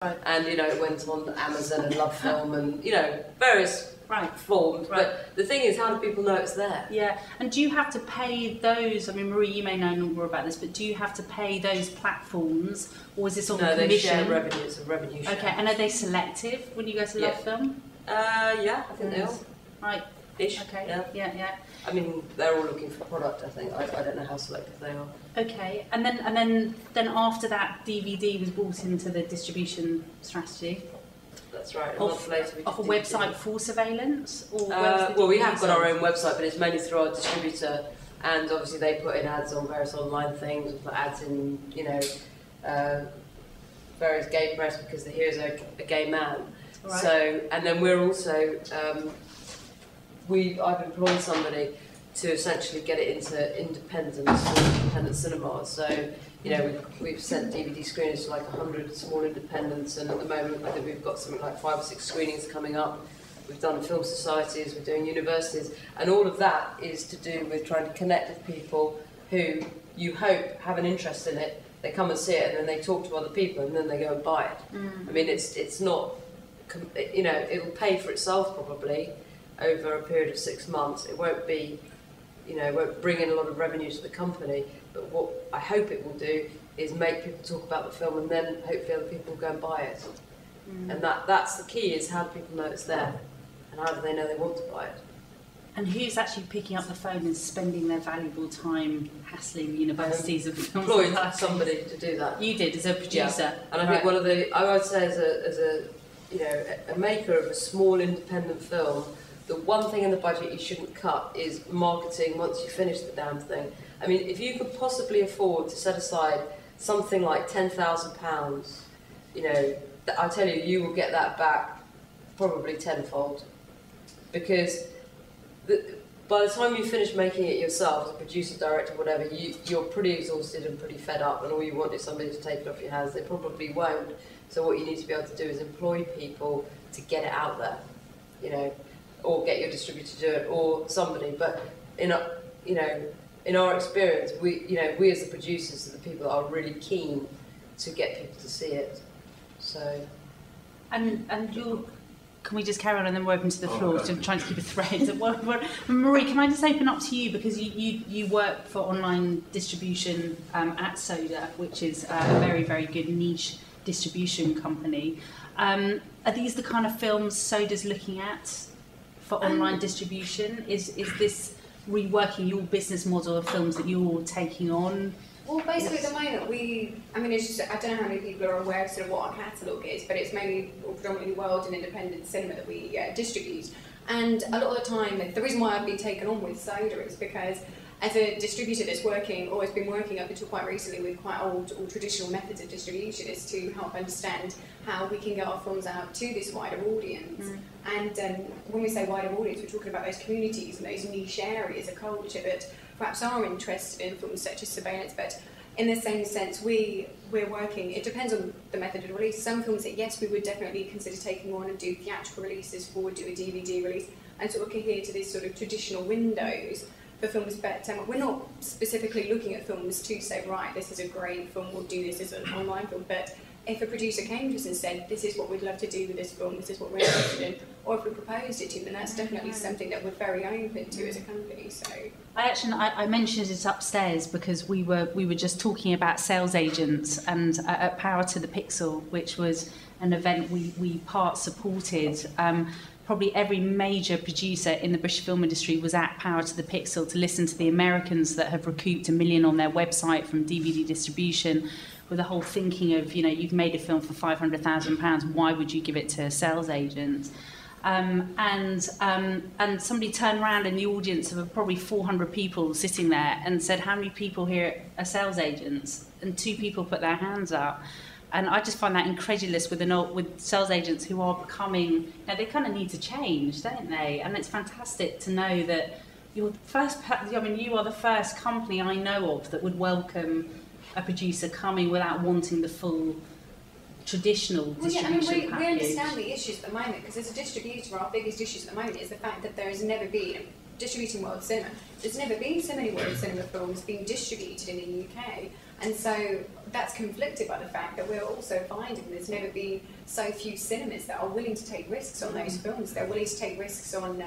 Right. And, you know, it went on Amazon and Love Film and, you know, various forms. Right. But the thing is, how do people know it's there? Yeah. And do you have to pay those? I mean, Marie, you may know more about this, but do you have to pay those platforms, or is this on commission? No, they share revenue. It's a revenue share. Okay. And are they selective when you go to Love Film? Yeah, I think they are. Right. Ish. Okay. Yeah. Yeah. I mean, they're all looking for product, I think. I don't know how selective they are. Okay. And then after that, DVD was brought into the distribution strategy. That's right. A month later, we off a did website for surveillance, or well, we have got our own website, but it's mainly through our distributor, and obviously they put in ads on various online things. We put ads in, you know, various gay press because the hero's a gay man. Right. So, and then we're also I've employed somebody to essentially get it into independent cinemas. So, you know, we've sent DVD screeners to like 100 small independents, and at the moment I think we've got something like 5 or 6 screenings coming up. We've done film societies, we're doing universities, and all of that is to do with trying to connect with people who you hope have an interest in it. They come and see it, and then they talk to other people, and then they go and buy it. I mean, it's not, you know, it will pay for itself probably over a period of 6 months. It won't be, you know, it won't bring in a lot of revenue to the company, but what I hope it will do is make people talk about the film, and then hopefully other people will go and buy it. And that's the key, is how do people know it's there, and how do they know they want to buy it. And who's actually picking up the phone and spending their valuable time hassling universities of films? Employed somebody to do that. You did, as a producer. Yeah. And I think one of the, I would say as a you know, a maker of a small independent film, the one thing in the budget you shouldn't cut is marketing once you finish the damn thing. I mean, if you could possibly afford to set aside something like £10,000, you know, I tell you, you will get that back probably tenfold. Because by the time you finish making it yourself, as a producer, director, whatever, you're pretty exhausted and pretty fed up, and all you want is somebody to take it off your hands. They probably won't. So what you need to be able to do is employ people to get it out there, you know, or get your distributor to do it, or somebody. But in our experience, we as the producers are the people that are really keen to get people to see it. So, and you're. Can we just carry on and then we're open to the floor? So I'm trying to keep a thread. Marie, can I just open up to you, because you work for online distribution at Soda, which is a very, very good niche distribution company. Are these the kind of films Soda's looking at for online distribution? Is this reworking your business model of films that you're taking on? Well, basically at the moment I mean, it's just, I don't know how many people are aware of sort of what our catalogue is, but it's mainly or predominantly world and independent cinema that we distribute. And a lot of the time, the reason why I've been taken on with Soda is because as a distributor that's working, or has been working up until quite recently with quite old or traditional methods of distribution, is to help understand how we can get our films out to this wider audience. And when we say wider audience, we're talking about those communities and those niche areas of culture that perhaps are interested in films such as surveillance, but in the same sense, we're working, it depends on the method of release. Some films that, yes, we would definitely consider taking on and do theatrical releases for, do a DVD release, and sort of adhere to these sort of traditional windows for films, but we're not specifically looking at films to say, right, this is a great film, we'll do this as an online film, but if a producer came to us and said, this is what we'd love to do with this film, this is what we're interested in, or if we proposed it to them, then that's definitely something that we're very open to as a company. So I mentioned it upstairs because we were just talking about sales agents and at Power to the Pixel, which was an event we part supported. Probably every major producer in the British film industry was at Power to the Pixel to listen to the Americans that have recouped $1 million on their website from DVD distribution, with the whole thinking of, you know, you've made a film for £500,000, why would you give it to a sales agent? And somebody turned around in the audience of probably 400 people sitting there and said, how many people here are sales agents? And 2 people put their hands up. And I just find that incredulous with sales agents who are becoming, you know, they kind of need to change, don't they? And it's fantastic to know that you are the first company I know of that would welcome a producer coming without wanting the full traditional distribution package. We understand the issues at the moment, because as a distributor, our biggest issues at the moment is the fact that there has never been, distributing world cinema. There's never been so many world cinema films being distributed in the UK, and so that's conflicted by the fact that we're also finding there's never been so few cinemas that are willing to take risks on those films. They're willing to take risks on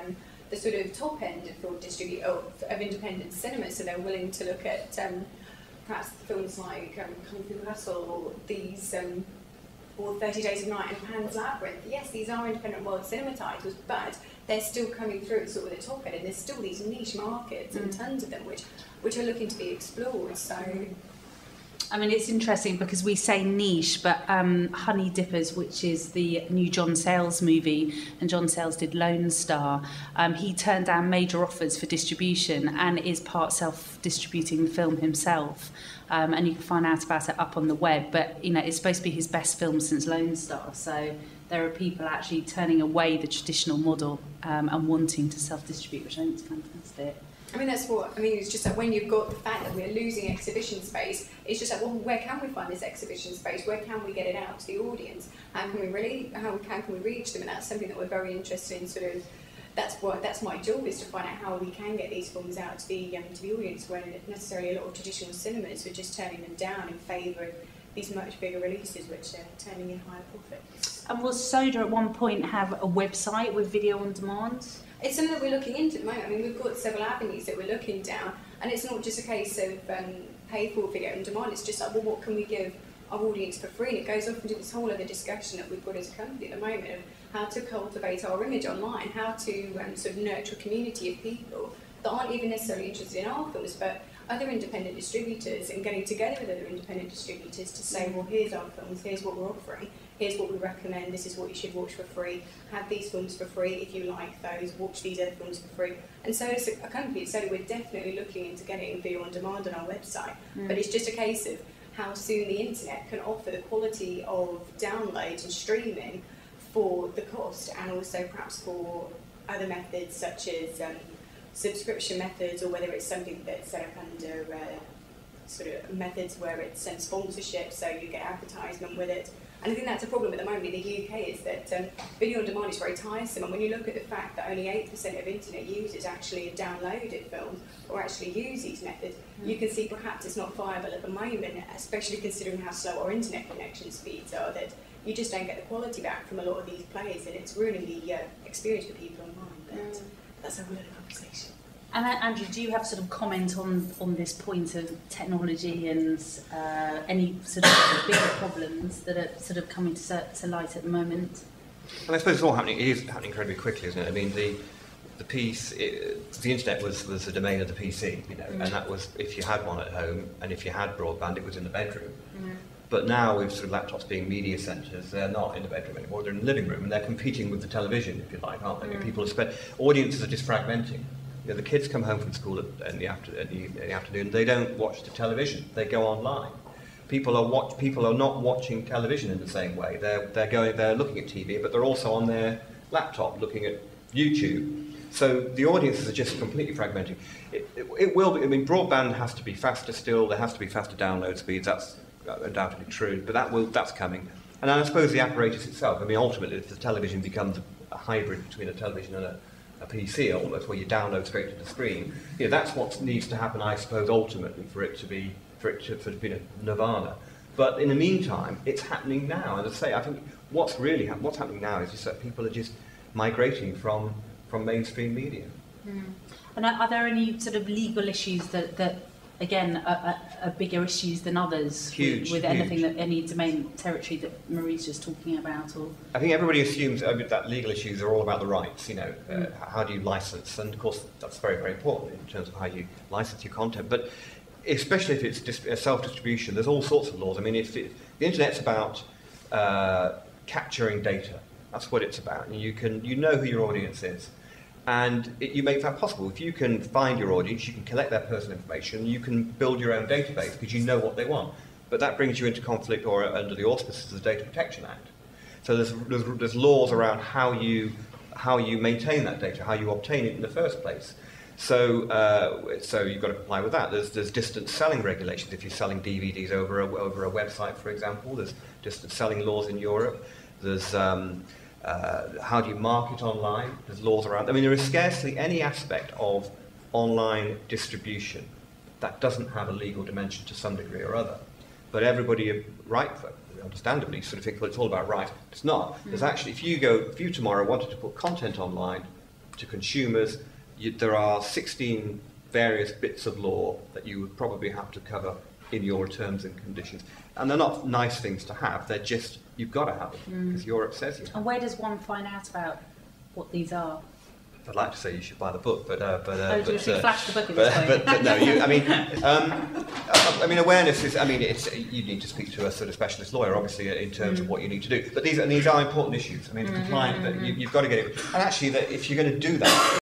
the sort of top end of film of independent cinema, so they're willing to look at perhaps films like Kung Fu Hustle or these or 30 Days of Night and Pan's Labyrinth. Yes, these are independent world cinema titles, but they're still coming through at sort of the top end, and there's still these niche markets and tons of them which are looking to be explored. So I mean, it's interesting because we say niche, but Honey Dippers, which is the new John Sayles movie, and John Sayles did Lone Star, he turned down major offers for distribution and is part self-distributing the film himself. And you can find out about it up on the web. But, you know, it's supposed to be his best film since Lone Star. So there are people actually turning away the traditional model and wanting to self-distribute, which I think is fantastic. I mean, it's just that when you've got the fact that we're losing exhibition space, it's just like, well, where can we find this exhibition space? Where can we get it out to the audience? How can we reach them? And that's something that we're very interested in. Sort of, that's my job, is to find out how we can get these films out to the audience, when necessarily a lot of traditional cinemas are just turning them down in favour of these much bigger releases, which are turning in higher profits. And will Soda at one point have a website with video on demand? It's something that we're looking into at the moment. I mean, we've got several avenues that we're looking down, and it's not just a case of pay for video on demand. It's just like, well, what can we give our audience for free? And it goes off into this whole other discussion that we've got as a company at the moment of how to cultivate our image online, how to sort of nurture a community of people that aren't even necessarily interested in our films, but other independent distributors, and getting together with other independent distributors to say, well, here's our films, here's what we're offering, here's what we recommend, this is what you should watch for free, have these films for free, if you like those, watch these other films for free. And so as a company, so we're definitely looking into getting video on demand on our website, but it's just a case of how soon the internet can offer the quality of download and streaming for the cost, and also perhaps for other methods such as subscription methods, or whether it's something that's set up under sort of methods where it's sponsorship, so you get advertisement with it. And I think that's a problem at the moment in the UK, is that video on demand is very tiresome, and when you look at the fact that only 8% of internet users actually downloaded films or actually use these methods, you can see perhaps it's not viable at the moment, especially considering how slow our internet connection speeds are, that you just don't get the quality back from a lot of these players, and it's ruining the experience for people online. But that's a whole other conversation. And Andrew, do you have sort of comment on this point of technology and any sort of bigger problems that are sort of coming to light at the moment? Well, I suppose it's all happening. It is happening incredibly quickly, isn't it? I mean, the internet was the domain of the PC, you know, and that was if you had one at home, and if you had broadband, it was in the bedroom. But now with sort of laptops being media centres, they're not in the bedroom anymore, they're in the living room, and they're competing with the television, if you like, aren't they? Audiences are just fragmenting. You know, the kids come home from school in the afternoon, they don't watch the television, they go online. People are not watching television in the same way. They're looking at TV, but they're also on their laptop looking at YouTube. So the audiences are just completely fragmenting. It will be, I mean, broadband has to be faster still, there has to be faster download speeds, that's undoubtedly true, but that's coming. And I suppose the apparatus itself, I mean, ultimately, if the television becomes a hybrid between a television and a PC, almost, where you download straight to the screen, you know, that's what needs to happen, I suppose, ultimately, for it to be a nirvana. But in the meantime, it's happening now. And as I say, I think what's happening now is just that people are just migrating from mainstream media. And are there any sort of legal issues that again, are bigger issues than others with anything that any domain territory that Marie's just talking about? Or I think everybody assumes that legal issues are all about the rights. You know, how do you license? And of course, that's very, very important in terms of how you license your content. But especially if it's self-distribution, there's all sorts of laws. I mean, the internet's about capturing data. That's what it's about. And you know who your audience is. And you make that possible. If you can find your audience, you can collect their personal information, you can build your own database because you know what they want. But that brings you into conflict or under the auspices of the Data Protection Act. So there's laws around how you maintain that data, how you obtain it in the first place. So you've got to comply with that. There's distance selling regulations. If you're selling DVDs over a website, for example, there's distance selling laws in Europe. There's How do you market online? There's laws around. I mean, there is scarcely any aspect of online distribution that doesn't have a legal dimension to some degree or other. But everybody, understandably, sort of think, well, it's all about right. It's not. There's actually, if you tomorrow wanted to put content online to consumers, there are 16 various bits of law that you would probably have to cover in your terms and conditions. And they're not nice things to have, they're just, you've got to have them, because Europe says you have. And where does one find out about what these are? I'd like to say you should buy the book, but you should flash the book at this point. but no, I mean, awareness is. I mean, you need to speak to a sort of specialist lawyer, obviously, in terms of what you need to do. But these are important issues. I mean, compliant. You've got to get it. And actually, that if you're going to do that,